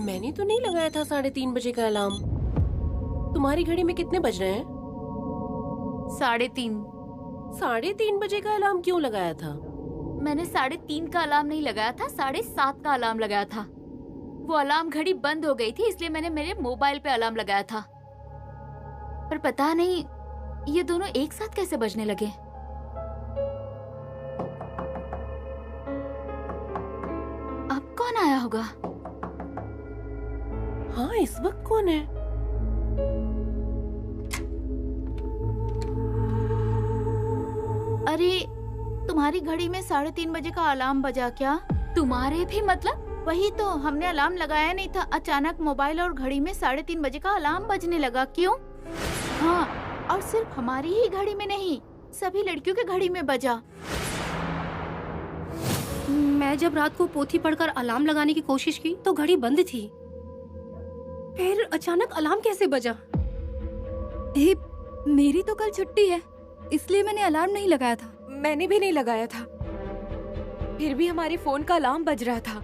मैंने तो नहीं लगाया था 3:30 बजे का अलार्म। तुम्हारी घड़ी में कितने बज रहे हैं? 3:30। 3:30 बजे का अलार्म क्यों लगाया था? मैंने 3:30 का अलार्म नहीं लगाया था, 7:30 का अलार्म लगाया था। वो अलार्म घड़ी बंद हो गई थी, इसलिए मैंने मेरे मोबाइल पे अलार्म लगाया था। पर पता नहीं ये दोनों एक साथ कैसे बजने लगे। अब कौन आया होगा? हाँ, इस वक्त कौन है? अरे तुम्हारी घड़ी में 3:30 बजे का अलार्म बजा क्या? तुम्हारे भी मतलब? वही तो, हमने अलार्म लगाया नहीं था, अचानक मोबाइल और घड़ी में 3:30 बजे का अलार्म बजने लगा। क्यों? हाँ, और सिर्फ हमारी ही घड़ी में नहीं, सभी लड़कियों की घड़ी में बजा। मैं जब रात को पोथी पढ़कर अलार्म लगाने की कोशिश की तो घड़ी बंद थी। फिर अचानक अलार्म कैसे बजा? मेरी तो कल छुट्टी है, इसलिए मैंने अलार्म नहीं लगाया था। मैंने भी नहीं लगाया था, फिर भी हमारे फोन का अलार्म बज रहा था।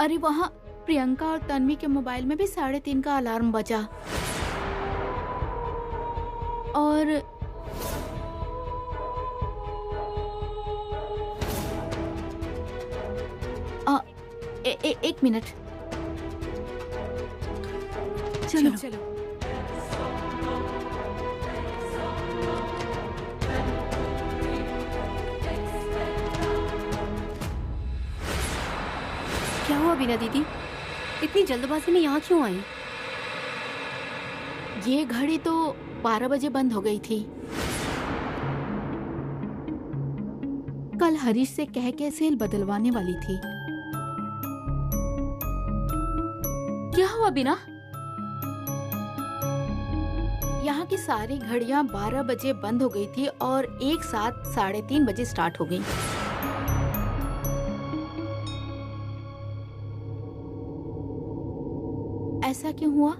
अरे वहाँ प्रियंका और तन्वी के मोबाइल में भी 3:30 का अलार्म बजा। और एक मिनट। चलो चलो। क्या हुआ बीना दीदी, इतनी जल्दबाजी में यहाँ क्यों आई? ये घड़ी तो 12 बजे बंद हो गई थी। कल हरीश से कह के सेल बदलवाने वाली थी। क्या हुआ बीना? यहाँ की सारी घड़ियाँ 12 बजे बंद हो गई थी और एक साथ 3:30 बजे स्टार्ट हो गई। ऐसा क्यों हुआ?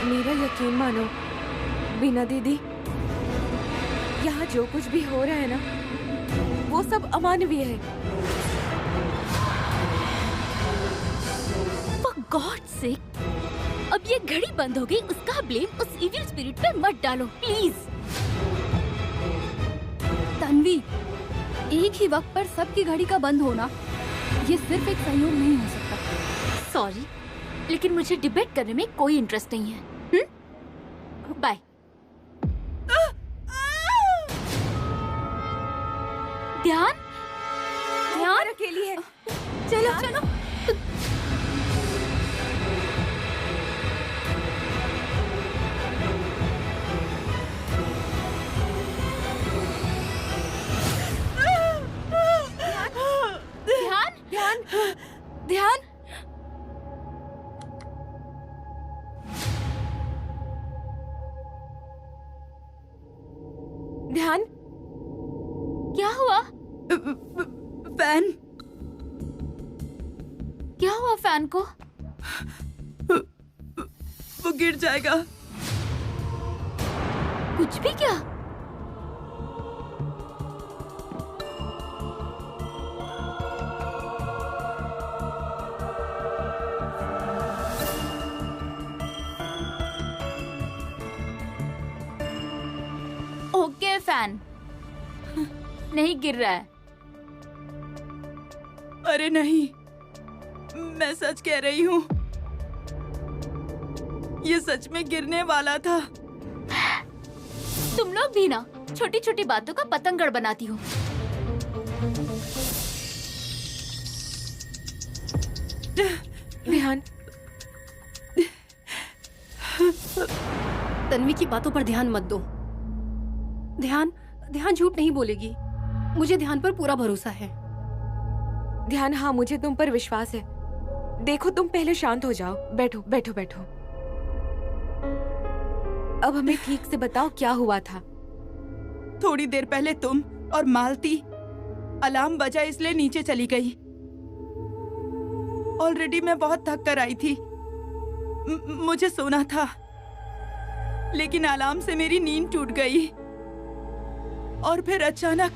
मेरा यकीन मानो बीना दीदी, यहाँ जो कुछ भी हो रहा है ना, वो सब अमानवीय है। For God's sake, अब ये घड़ी बंद हो गई, उसका ब्लेम उस इविल स्पिरिट पे मत डालो प्लीज। तन्वी, एक ही वक्त पर सबकी घड़ी का बंद होना, ये सिर्फ एक संयोग नहीं हो सकता। सॉरी, लेकिन मुझे डिबेट करने में कोई इंटरेस्ट नहीं है। बाय। ध्यान ध्यान अकेली है। चलो चलो। ध्यान ध्यान ध्यान। ध्यान, क्या हुआ? फैन, क्या हुआ फैन को? वो गिर जाएगा। कुछ भी क्या? ओके फैन, नहीं गिर रहा है। अरे नहीं, मैं सच कह रही हूँ, ये सच में गिरने वाला था। तुम लोग भी ना छोटी छोटी बातों का पतंगड़ बनाती हो। ध्यान, तन्वी की बातों पर ध्यान मत दो। ध्यान झूठ नहीं बोलेगी, मुझे ध्यान पर पूरा भरोसा है। ध्यान, हाँ मुझे तुम पर विश्वास है। देखो तुम पहले शांत हो जाओ, बैठो बैठो बैठो। अब हमें ठीक से बताओ क्या हुआ था। थोड़ी देर पहले तुम और मालती अलार्म बजा इसलिए नीचे चली गई। ऑलरेडी मैं बहुत थक कर आई थी, मुझे सोना था, लेकिन अलार्म से मेरी नींद टूट गई और फिर अचानक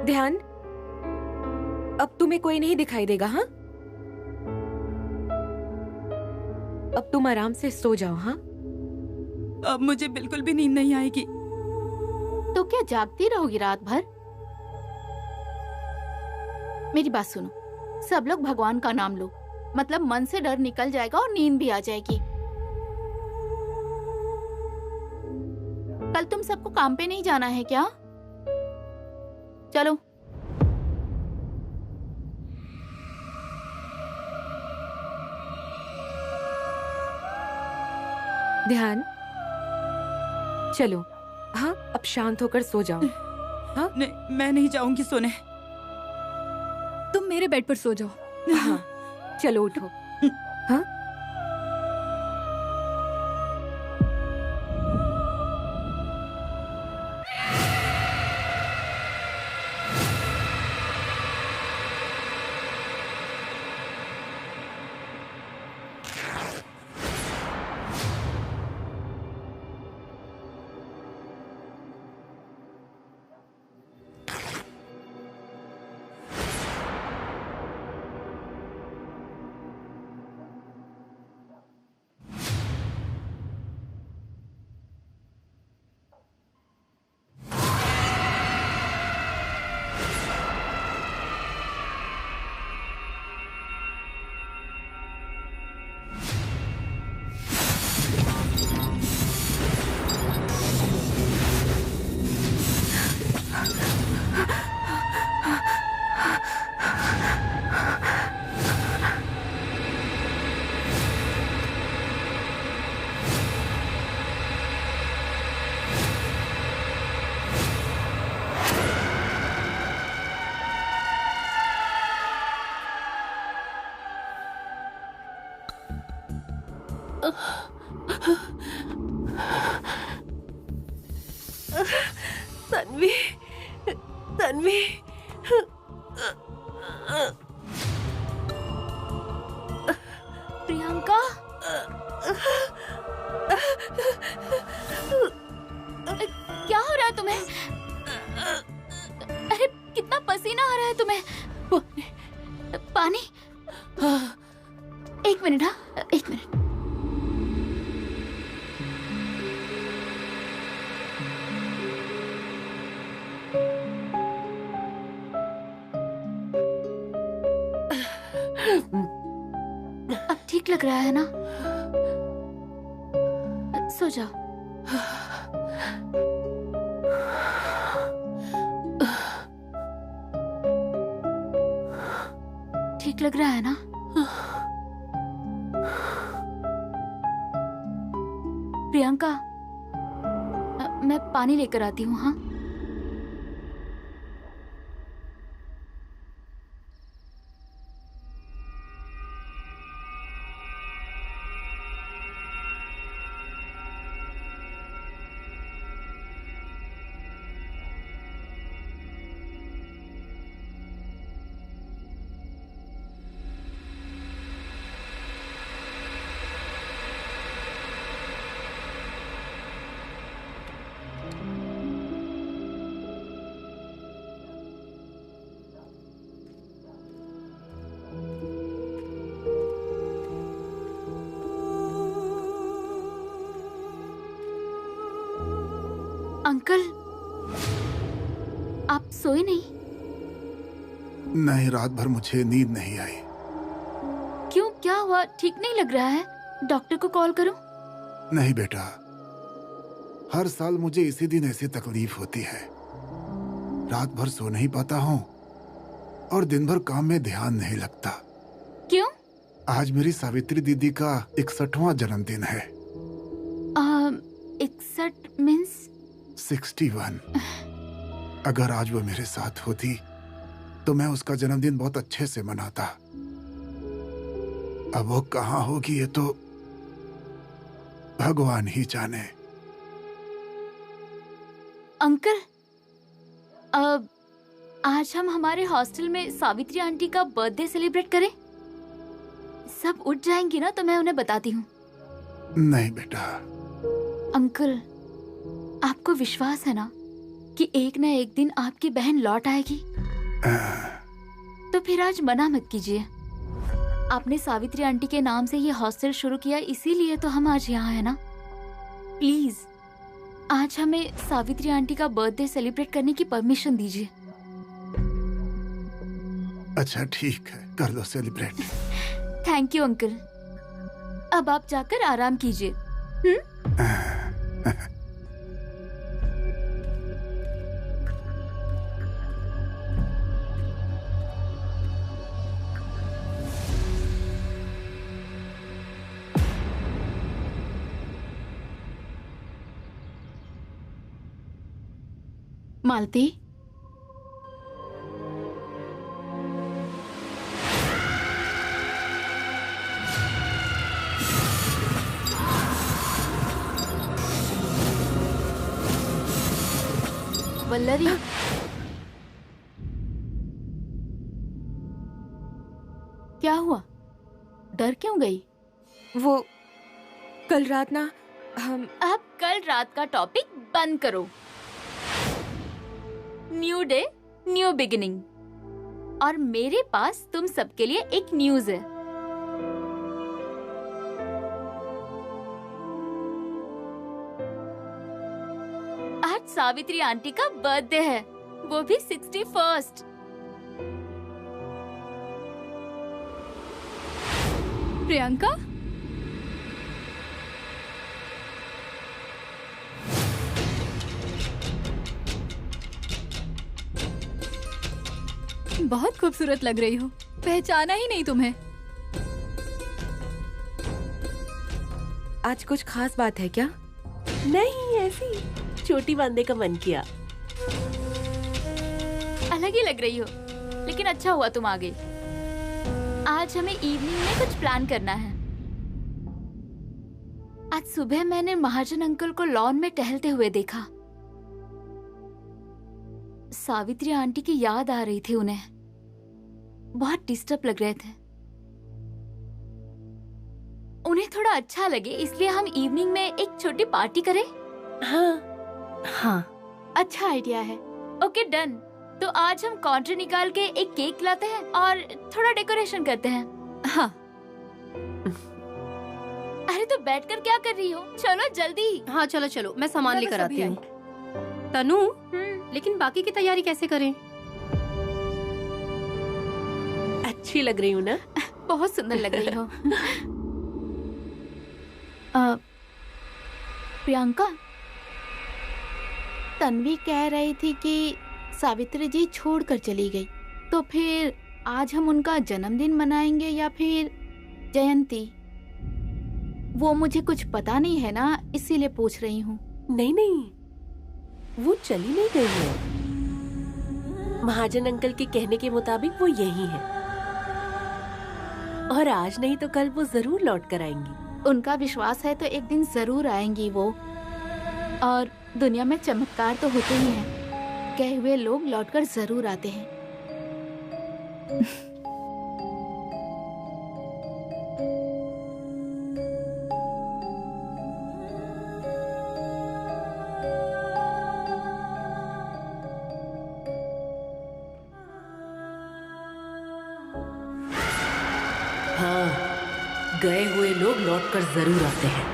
ध्यान, अब तुम्हें कोई नहीं दिखाई देगा। हाँ, अब तुम आराम से सो जाओ। हाँ, अब मुझे बिल्कुल भी नींद नहीं आएगी। तो क्या जागती रहोगी रात भर? मेरी बात सुनो, सब लोग भगवान का नाम लो, मतलब मन से डर निकल जाएगा और नींद भी आ जाएगी। कल तुम सबको काम पे नहीं जाना है क्या? चलो। ध्यान, चलो। हाँ, अब शांत होकर सो जाओ। हाँ, नहीं, मैं नहीं जाऊंगी सोने। तुम मेरे बेड पर सो जाओ। हाँ, चलो उठो। हाँ, तन्वी, तन्वी, प्रियंका, क्या हो रहा है तुम्हें? अरे कितना पसीना आ रहा है तुम्हें। पानी? एक मिनट। हाँ, एक मिनट। अब ठीक लग रहा है ना? सो जाओ। ठीक लग रहा है ना? मैं पानी लेकर आती हूँ। हाँ, अंकल, आप सोए नहीं? नहीं, रात भर मुझे नींद नहीं आई। क्यों, क्या हुआ? ठीक नहीं लग रहा है? डॉक्टर को कॉल करूं? नहीं बेटा, हर साल मुझे इसी दिन ऐसी तकलीफ होती है। रात भर सो नहीं पाता हूँ और दिन भर काम में ध्यान नहीं लगता। क्यों? आज मेरी सावित्री दीदी का 61वां जन्मदिन है। 61 मीन्स? 61। अगर आज वो मेरे साथ होती तो मैं उसका जन्मदिन बहुत अच्छे से मनाता। अब वो कहाँ होगी ये तो भगवान ही जाने। अंकल, आज हम हमारे हॉस्टल में सावित्री आंटी का बर्थडे सेलिब्रेट करें? सब उठ जाएंगी ना, तो मैं उन्हें बताती हूँ। नहीं बेटा। अंकल, आपको विश्वास है ना कि एक न एक दिन आपकी बहन लौट आएगी? तो फिर आज मना मत कीजिए। आपने सावित्री आंटी के नाम से ये हॉस्टल शुरू किया, इसीलिए तो हम आज यहाँ हैं ना। प्लीज आज हमें सावित्री आंटी का बर्थडे सेलिब्रेट करने की परमिशन दीजिए। अच्छा ठीक है, कर लो सेलिब्रेट। Thank you uncle. अब आप जाकर आराम कीजिए। मालती, वल्लरी, क्या हुआ? डर क्यों गई? वो कल रात ना हम अब कल रात का टॉपिक बंद करो। New day, new beginning. और मेरे पास तुम सबके लिए एक न्यूज है। आज सावित्री आंटी का बर्थडे है, वो भी 61st। प्रियंका, बहुत खूबसूरत लग रही हो। पहचाना ही नहीं तुम्हें। आज कुछ खास बात है क्या? नहीं, ऐसी चोटी बांधने का मन किया। अलग ही लग रही हो, लेकिन अच्छा हुआ तुम आ गई। आज हमें इवनिंग में कुछ प्लान करना है। आज सुबह मैंने महाजन अंकल को लॉन में टहलते हुए देखा। सावित्री आंटी की याद आ रही थी उन्हें। बहुत डिस्टर्ब लग रहे थे। उन्हें थोड़ा अच्छा लगे, इसलिए हम इवनिंग में एक छोटी पार्टी करें। हाँ, अच्छा आइडिया है। Okay done. तो आज हम काउंटर निकाल के एक केक लाते हैं और थोड़ा डेकोरेशन करते हैं। हाँ। अरे तो बैठकर क्या कर रही हो? चलो जल्दी। हाँ चलो चलो, मैं सामान लेकर आती हूँ। तनु, लेकिन बाकी की तैयारी कैसे करें? अच्छी लग रही हूँ ना? बहुत सुंदर लग रही हो। प्रियंका, तन्वी कह रही थी कि सावित्री जी छोड़कर चली गई, तो फिर आज हम उनका जन्मदिन मनाएंगे या फिर जयंती? वो मुझे कुछ पता नहीं है ना, इसीलिए पूछ रही हूँ। नहीं नहीं, वो चली नहीं गई है। महाजन अंकल के कहने के मुताबिक वो यही है, और आज नहीं तो कल वो जरूर लौट कर आएंगी। उनका विश्वास है तो एक दिन जरूर आएंगी वो। और दुनिया में चमत्कार तो होते ही हैं, कहे हुए लोग लौटकर जरूर आते हैं। हाँ, गए हुए लोग लौटकर जरूर आते हैं।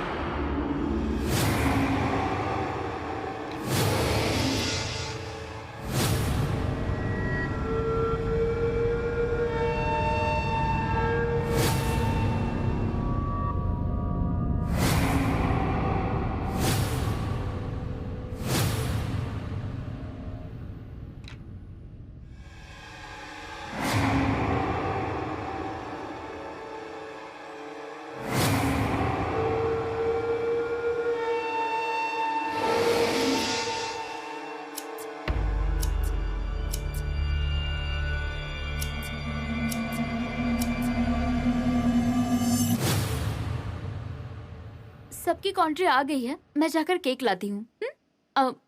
सबकी कॉन्ट्री आ गई है, मैं जाकर केक लाती हूँ।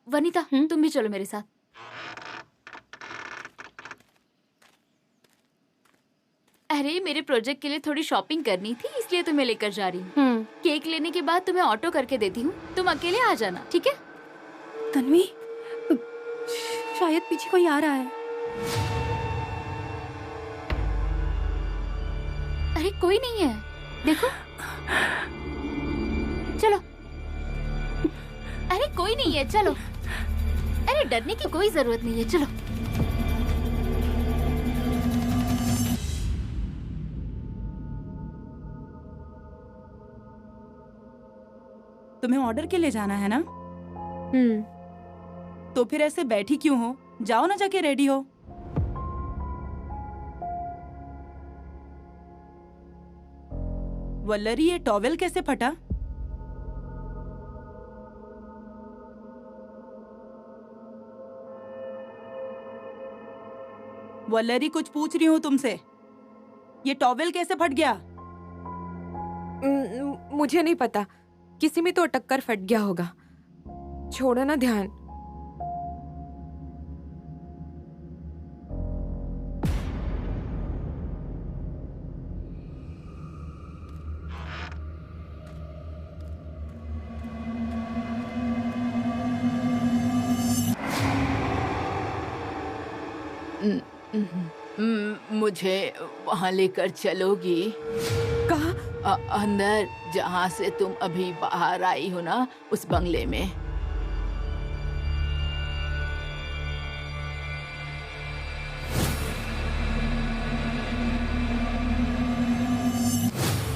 वनीता, तुम भी चलो मेरे साथ। अरे मेरे प्रोजेक्ट के लिए थोड़ी शॉपिंग करनी थी, इसलिए तुम्हें लेकर जा रही हूँ। केक लेने के बाद तुम्हें ऑटो करके देती हूँ, तुम अकेले आ जाना, ठीक है? तन्वी, शायद पीछे कोई आ रहा है। अरे कोई नहीं है, देखो। चलो। अरे कोई नहीं है, चलो। अरे डरने की कोई जरूरत नहीं है, चलो। तुम्हें ऑर्डर के लिए जाना है ना? तो फिर ऐसे बैठी क्यों हो? जाओ ना, जाके रेडी हो। वल्लरी, ये टॉवेल कैसे फटा? वल्लरी, कुछ पूछ रही हूँ तुमसे। ये टॉवेल कैसे फट गया? मुझे नहीं पता, किसी में तो अटक कर फट गया होगा। छोड़ो ना ध्यान। मुझे वहाँ लेकर चलोगी? कहाँ? अंदर, जहाँ से तुम अभी बाहर आई हो ना, उस बंगले में।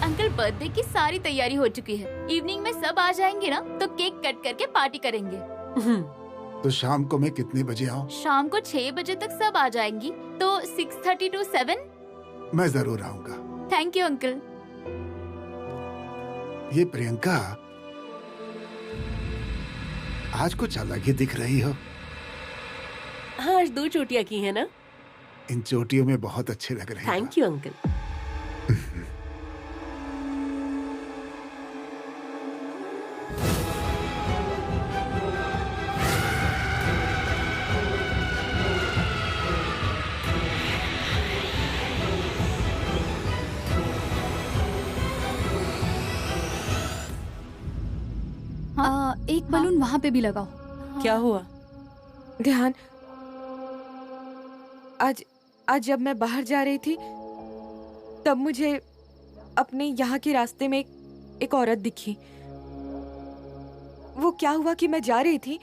अंकल, बर्थडे की सारी तैयारी हो चुकी है। इवनिंग में सब आ जाएंगे ना, तो केक कट करके पार्टी करेंगे। तो शाम को मैं कितने बजे आऊँ? शाम को 6 बजे तक सब आ जाएंगी, तो 6:30 to 7। मैं जरूर आऊंगा। Thank you uncle. ये प्रियंका, आज कुछ अलग ही दिख रही हो। हाँ, आज 2 चोटियां की है ना। इन चोटियों में बहुत अच्छे लग रहे हो। Thank you uncle. एक बलून वहाँ पे भी लगाओ। क्या हुआ? ध्यान, आज जब मैं बाहर जा रही थी तब मुझे अपने यहाँ के रास्ते में एक औरत दिखी। वो क्या हुआ कि मैं जा रही थी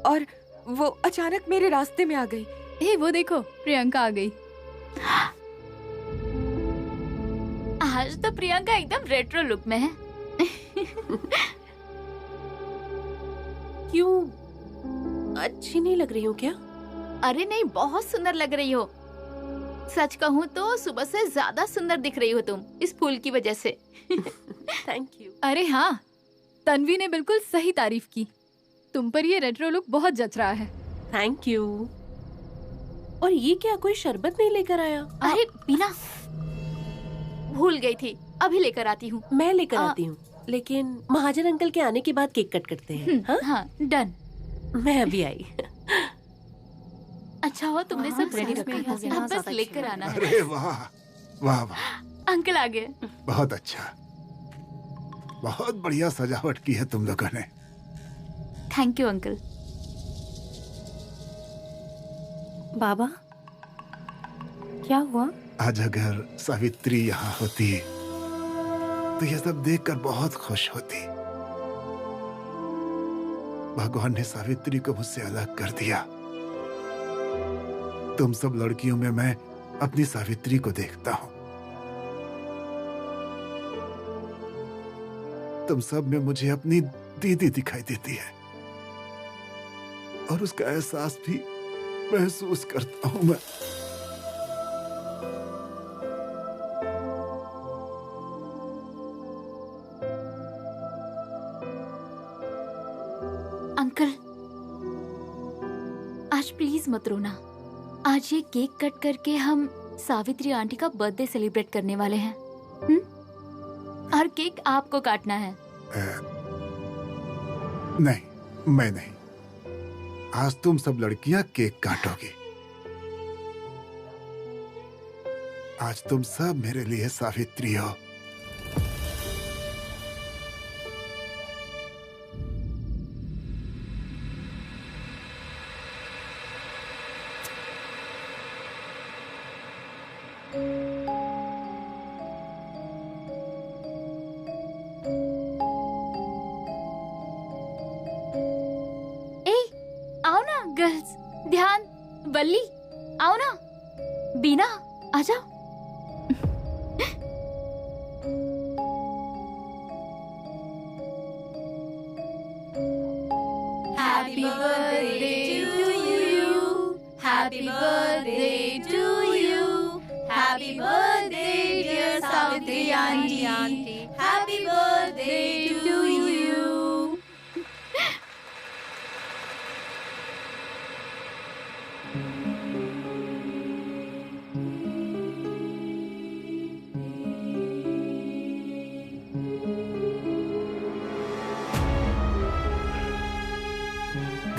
और वो अचानक मेरे रास्ते में आ गई। हे, वो देखो, प्रियंका आ गई। आज तो प्रियंका एकदम रेट्रो लुक में है। क्यों, अच्छी नहीं लग रही हो क्या? अरे नहीं, बहुत सुंदर लग रही हो। सच कहूँ तो सुबह से ज्यादा सुंदर दिख रही हो तुम, इस फूल की वजह से। Thank you. अरे हाँ, तन्वी ने बिल्कुल सही तारीफ की। तुम पर ये रेट्रो लुक बहुत जच रहा है। Thank you. और ये क्या, कोई शरबत नहीं लेकर आया? अरे बीना, भूल गई थी, अभी लेकर आती हूँ। मैं लेकर आती हूँ, लेकिन महाजन अंकल के आने के बाद केक कट करते हैं। हाँ? हाँ डन। मैं अभी आई। अच्छा हो तुमने सब रेडी सच में रखा यहाँ से है, यहाँ अब बस ज्यादा लेकर अच्छी आना है। अरे वाह वाह वाह, अंकल आ गए। बहुत अच्छा, बहुत बढ़िया सजावट की है तुम लोगों ने। Thank you uncle. बाबा क्या हुआ? आज अगर सावित्री यहाँ होती तो ये सब देखकर बहुत खुश होती। भगवान ने सावित्री को मुझसे अलग कर दिया। तुम सब लड़कियों में मैं अपनी सावित्री को देखता हूं। तुम सब में मुझे अपनी दीदी दिखाई देती है और उसका एहसास भी महसूस करता हूं मैं। अंकल आज प्लीज मत रोना। आज ये केक कट करके हम सावित्री आंटी का बर्थडे सेलिब्रेट करने वाले हैं। और केक आपको काटना है। नहीं, मैं नहीं। आज तुम सब लड़कियां केक काटोगी। आज तुम सब मेरे लिए सावित्री हो। आओ ना गर्ल्स, ध्यान। बल्ली आओ ना। बीना आ जाओ। Happy birthday to you. Happy birthday to you. Happy birthday dear Savitri auntie. Happy birthday to you.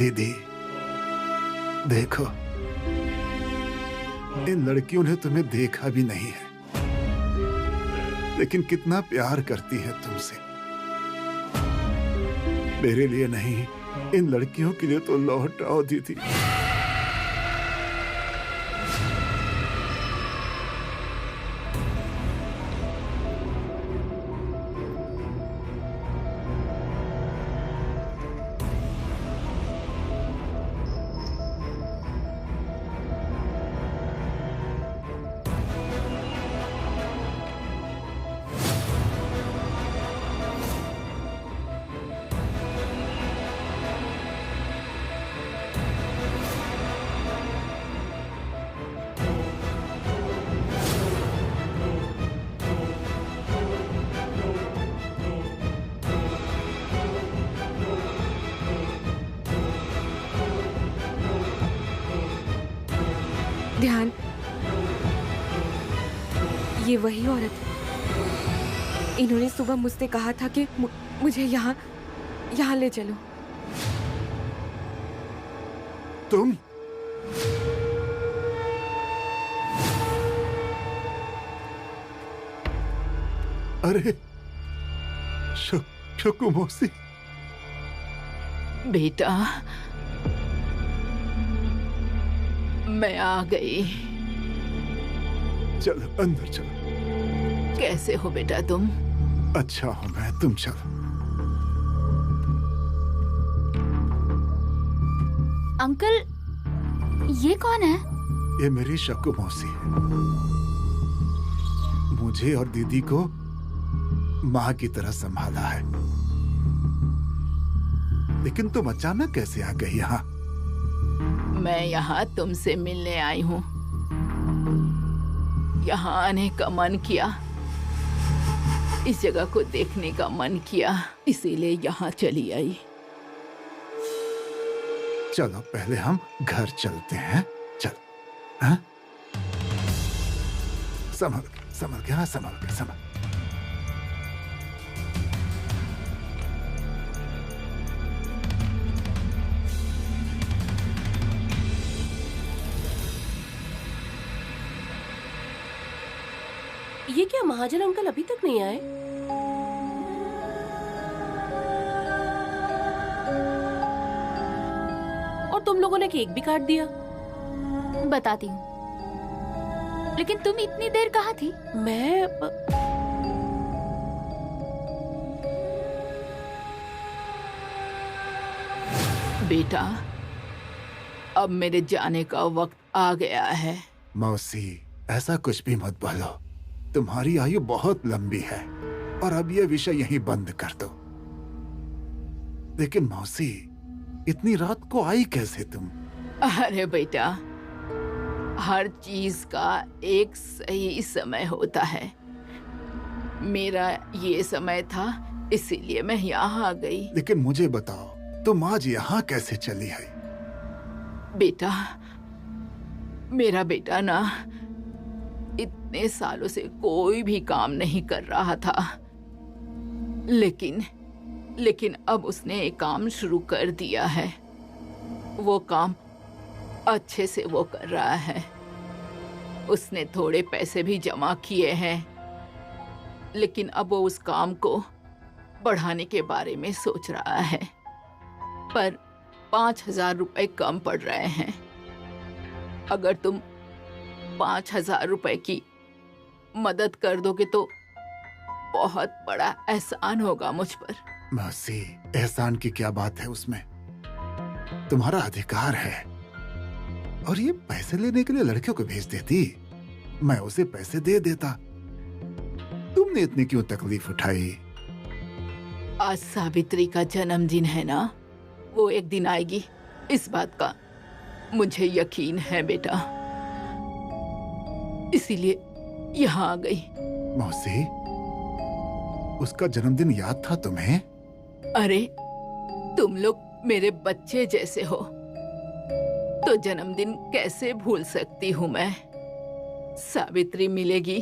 दीदी देखो, इन लड़कियों ने तुम्हें देखा भी नहीं है, लेकिन कितना प्यार करती है तुमसे। मेरे लिए नहीं, इन लड़कियों के लिए तो लौट आओ दीदी। ध्यान, ये वही औरत है। इन्होंने सुबह मुझसे कहा था कि मुझे यहाँ ले चलो। तुम अरे शकु मौसी, बेटा मैं आ गई। चलो अंदर चलो। कैसे हो बेटा तुम? अच्छा हूं मैं, तुम चलो। अंकल ये कौन है? ये मेरी शकु मौसी है। मुझे और दीदी को माँ की तरह संभाला है। लेकिन तुम अचानक कैसे आ गई यहाँ? मैं यहाँ तुमसे मिलने आई हूँ। यहाँ आने का मन किया, इस जगह को देखने का मन किया, इसीलिए यहाँ चली आई। चलो पहले हम घर चलते हैं। चल। हाँ? संभल के, हाँ संभल के, संभल। ये क्या, महाजन अंकल अभी तक नहीं आए? और तुम लोगों ने केक भी काट दिया। बताती हूँ, लेकिन तुम इतनी देर कहाँ थी? मैं बेटा, अब मेरे जाने का वक्त आ गया है। मौसी, ऐसा कुछ भी मत बोलो। तुम्हारी आयु बहुत लंबी है और अब ये विषय यहीं बंद कर दो। लेकिन मौसी, इतनी रात को आई कैसे तुम? अरे बेटा, हर चीज का एक सही समय होता है। मेरा ये समय था, इसीलिए मैं यहाँ आ गई। लेकिन मुझे बताओ, तुम आज यहाँ कैसे चली आई? बेटा, मेरा बेटा ना इतने सालों से कोई भी काम नहीं कर रहा था, लेकिन अब उसने एक काम शुरू कर दिया है। वो काम अच्छे से वो कर रहा है। उसने थोड़े पैसे भी जमा किए हैं, लेकिन अब वो उस काम को बढ़ाने के बारे में सोच रहा है। पर 5,000 रुपए कम पड़ रहे हैं। अगर तुम 5,000 रुपए की मदद कर दोगे तो बहुत बड़ा एहसान होगा मुझ पर। मौसी, एहसान की क्या बात है उसमें? तुम्हारा अधिकार है। और ये पैसे लेने के लिए लड़कियों को भेज देती, मैं उसे पैसे दे देता। तुमने इतनी क्यों तकलीफ उठाई? आज सावित्री का जन्मदिन है ना, वो एक दिन आएगी, इस बात का मुझे यकीन है बेटा। इसीलिए यहाँ आ गई। मौसी, उसका जन्मदिन याद था तुम्हें? अरे, तुम लोग मेरे बच्चे जैसे हो, तो जन्मदिन कैसे भूल सकती हूँ मैं। सावित्री मिलेगी,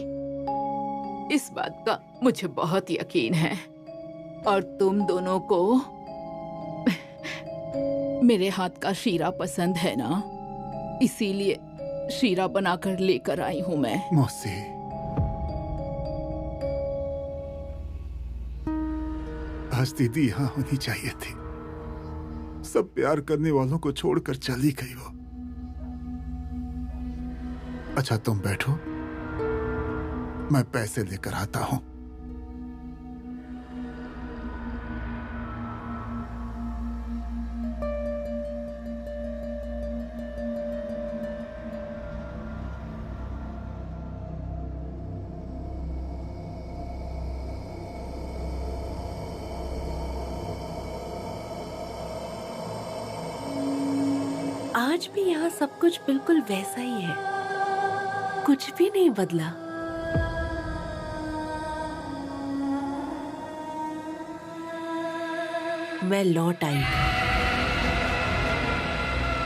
इस बात का मुझे बहुत यकीन है। और तुम दोनों को मेरे हाथ का शीरा पसंद है ना, इसीलिए शीरा बनाकर लेकर आई हूँ मैं। मौसी, आज दीदी यहाँ होनी चाहिए थी। सब प्यार करने वालों को छोड़कर चली गई वो। अच्छा तुम बैठो, मैं पैसे लेकर आता हूँ। आज भी यहाँ सब कुछ बिल्कुल वैसा ही है, कुछ भी नहीं बदला। मैं लौट आई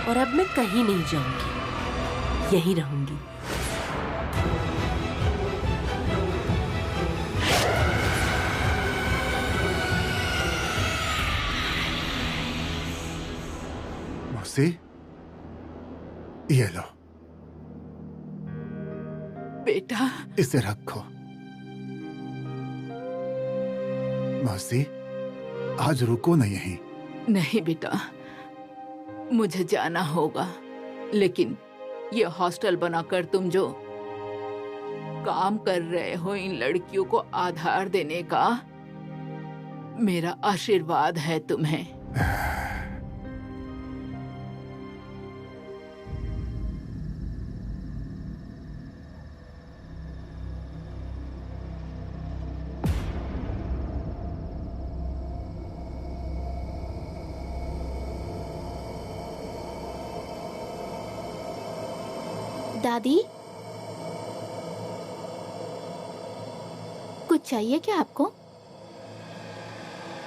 और अब मैं कहीं नहीं जाऊंगी, यहीं रहूंगी। मौसी, ये लो। बेटा, इसे रखो। मौसी, आज रुको ना यहीं। नहीं बेटा, मुझे जाना होगा, लेकिन ये हॉस्टल बनाकर तुम जो काम कर रहे हो इन लड़कियों को आधार देने का, मेरा आशीर्वाद है तुम्हें। दादी, कुछ चाहिए क्या आपको?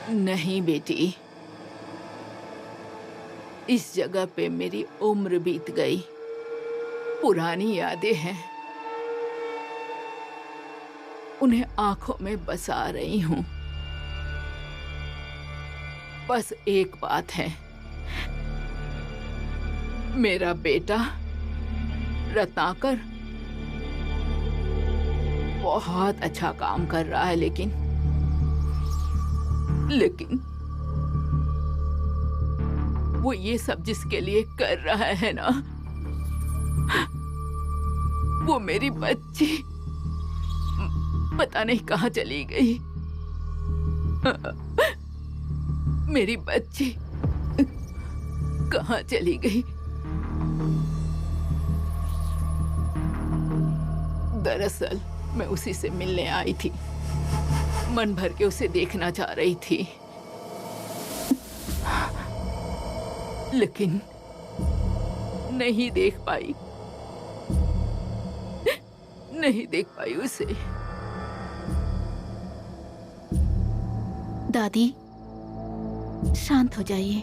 नहीं बेटी, इस जगह पे मेरी उम्र बीत गई। पुरानी यादें हैं, उन्हें आंखों में बसा रही हूं। बस एक बात है, मेरा बेटा रत्नाकर बहुत अच्छा काम कर रहा है, लेकिन वो ये सब जिसके लिए कर रहा है ना, वो मेरी बच्ची पता नहीं कहाँ चली गई। मेरी बच्ची कहाँ चली गई? दरअसल मैं उसी से मिलने आई थी, मन भर के उसे देखना चाह रही थी, लेकिन नहीं देख पाई उसे। दादी शांत हो जाइए,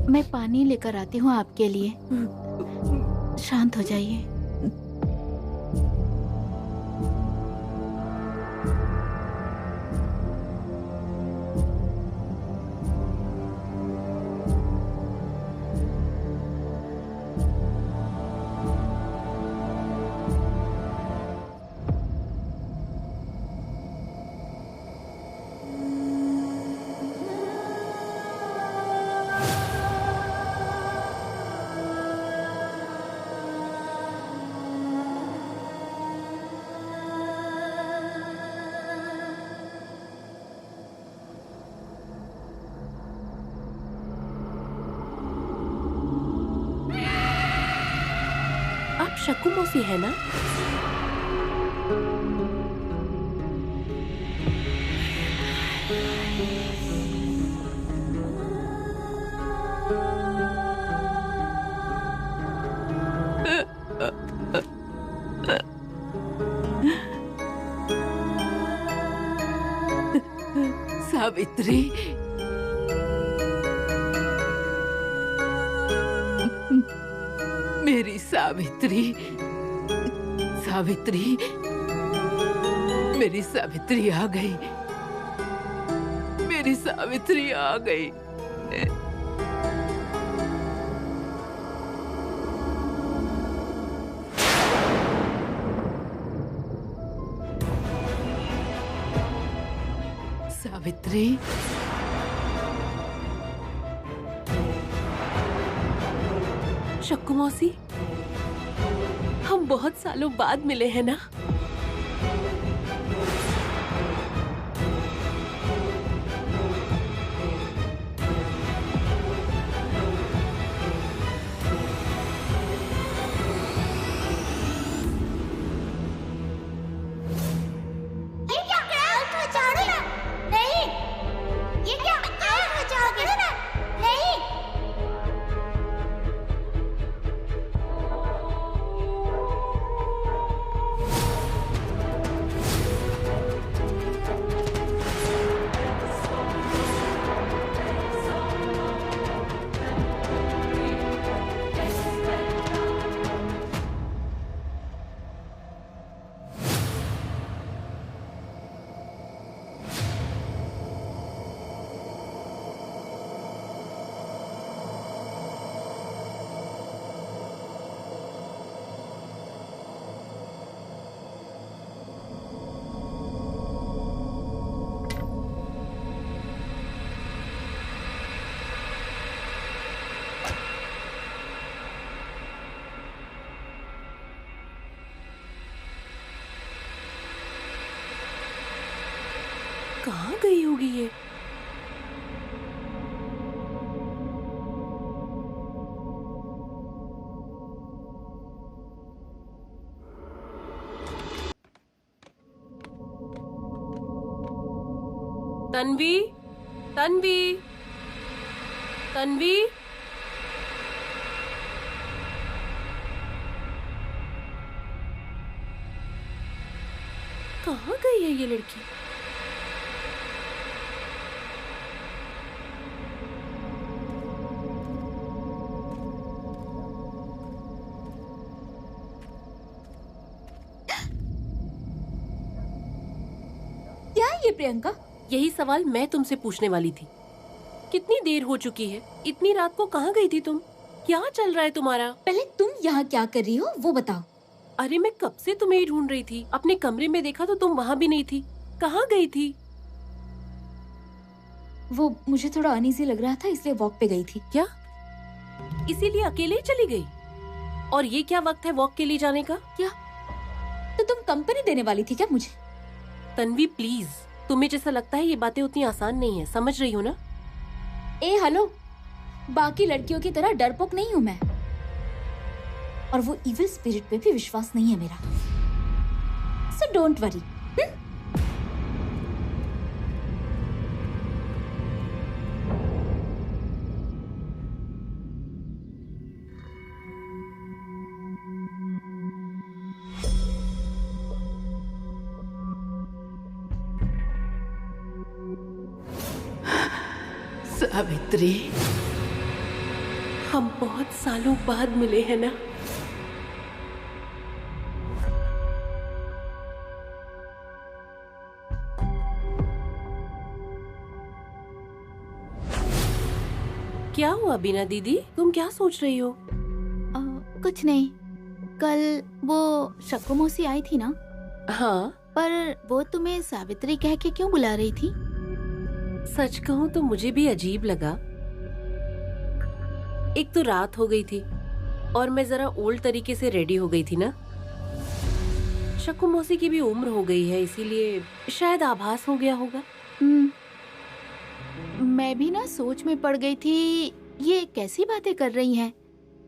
मैं पानी लेकर आती हूँ आपके लिए। शांत हो जाइए। आप शक्कू मौसी है ना? सावित्री, मेरी सावित्री, सावित्री, मेरी सावित्री आ गई, मेरी सावित्री आ गई। सावित्री, शक्कू मौसी, हम बहुत सालों बाद मिले हैं ना? कहाँ गई होगी ये? तन्वी, तन्वी, तन्वी, कहाँ गई है ये लड़की? ये प्रियंका? यही सवाल मैं तुमसे पूछने वाली थी। कितनी देर हो चुकी है? इतनी रात को कहाँ गई थी तुम? क्या चल रहा है तुम्हारा? पहले तुम यहाँ क्या कर रही हो वो बताओ। अरे मैं कब से तुम्हें ही ढूंढ रही थी। अपने कमरे में देखा तो तुम वहाँ भी नहीं थी। कहाँ गई थी? वो मुझे थोड़ा अनईजी लग रहा था इसलिए वॉक पे गई थी। क्या इसीलिए अकेले ही चली गई? और ये क्या वक्त है वॉक के लिए जाने का? क्या तो तुम कंपनी देने वाली थी क्या मुझे? तन्वी प्लीज, तुम्हें जैसा लगता है ये बातें उतनी आसान नहीं है, समझ रही हो ना? ए हेलो, बाकी लड़कियों की तरह डरपोक नहीं हूँ मैं, और वो इविल स्पिरिट पे भी विश्वास नहीं है मेरा। So don't worry. सावित्री, हम बहुत सालों बाद मिले हैं ना। क्या हुआ बीना दीदी, तुम क्या सोच रही हो? कुछ नहीं। कल वो शक्कू मौसी आई थी ना? हाँ, पर वो तुम्हें सावित्री कह के क्यों बुला रही थी? सच कहूँ तो मुझे भी अजीब लगा। एक तो रात हो गई थी और मैं जरा ओल्ड तरीके से रेडी हो गई थी ना। शक्कू मौसी की भी उम्र हो गई है, इसीलिए शायद आभास हो गया होगा। मैं भी ना सोच में पड़ गई थी, ये कैसी बातें कर रही हैं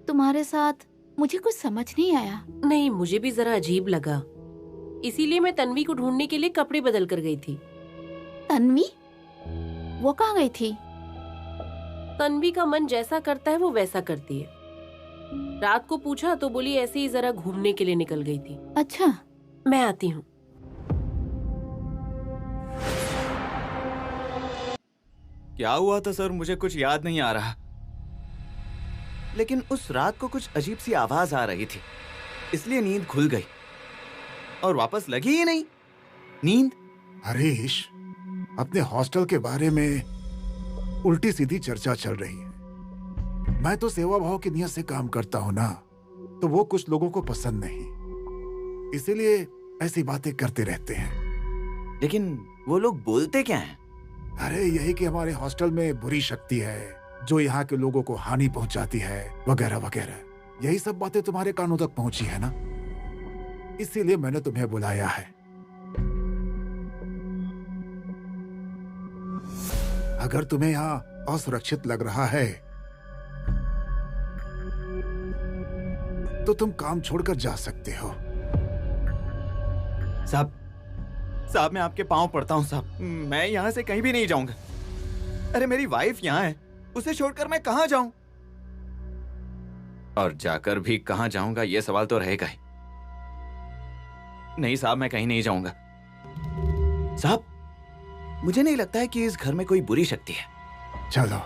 तुम्हारे साथ। मुझे कुछ समझ नहीं आया। नहीं, मुझे भी जरा अजीब लगा, इसीलिए मैं तन्वी को ढूंढने के लिए कपड़े बदल कर गई थी। तन्वी? वो कहाँ गई थी? तन्वी का मन जैसा करता है वो वैसा करती है। रात को पूछा तो बोली ऐसे ही जरा घूमने के लिए निकल गई थी। अच्छा, मैं आती हूँ। क्या हुआ था सर, मुझे कुछ याद नहीं आ रहा, लेकिन उस रात को कुछ अजीब सी आवाज आ रही थी, इसलिए नींद खुल गई और वापस लगी ही नहीं नींद। हरीश, अपने हॉस्टल के बारे में उल्टी सीधी चर्चा चल रही है। मैं तो सेवा भाव की नियत से काम करता हूं ना, तो वो कुछ लोगों को पसंद नहीं, इसीलिए ऐसी बातें करते रहते हैं। लेकिन वो लोग बोलते क्या हैं? अरे यही कि हमारे हॉस्टल में बुरी शक्ति है जो यहाँ के लोगों को हानि पहुंचाती है, वगैरह वगैरह। यही सब बातें तुम्हारे कानों तक पहुंची है ना, इसीलिए मैंने तुम्हें बुलाया है। अगर तुम्हें यहाँ असुरक्षित लग रहा है तो तुम काम छोड़कर जा सकते हो। साहब मैं आपके पांव पड़ता हूँ साहब, मैं यहाँ से कहीं भी नहीं जाऊंगा। अरे मेरी वाइफ यहाँ है, उसे छोड़कर मैं कहाँ जाऊं? और जाकर भी कहाँ जाऊंगा ये सवाल तो रहेगा ही। नहीं साहब, मैं कहीं नहीं जाऊंगा। साहब, मुझे नहीं लगता है कि इस घर में कोई बुरी शक्ति है। चलो,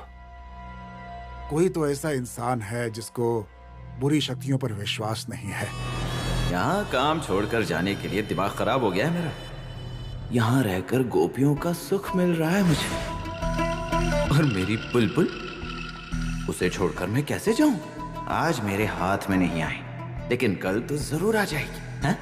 कोई तो ऐसा इंसान है जिसको बुरी शक्तियों पर विश्वास नहीं है। यहाँ काम छोड़कर जाने के लिए दिमाग खराब हो गया है मेरा। यहाँ रहकर गोपियों का सुख मिल रहा है मुझे, और मेरी बुलबुल, उसे छोड़कर मैं कैसे जाऊं? आज मेरे हाथ में नहीं आई, लेकिन कल तो जरूर आ जाएगी। हैं?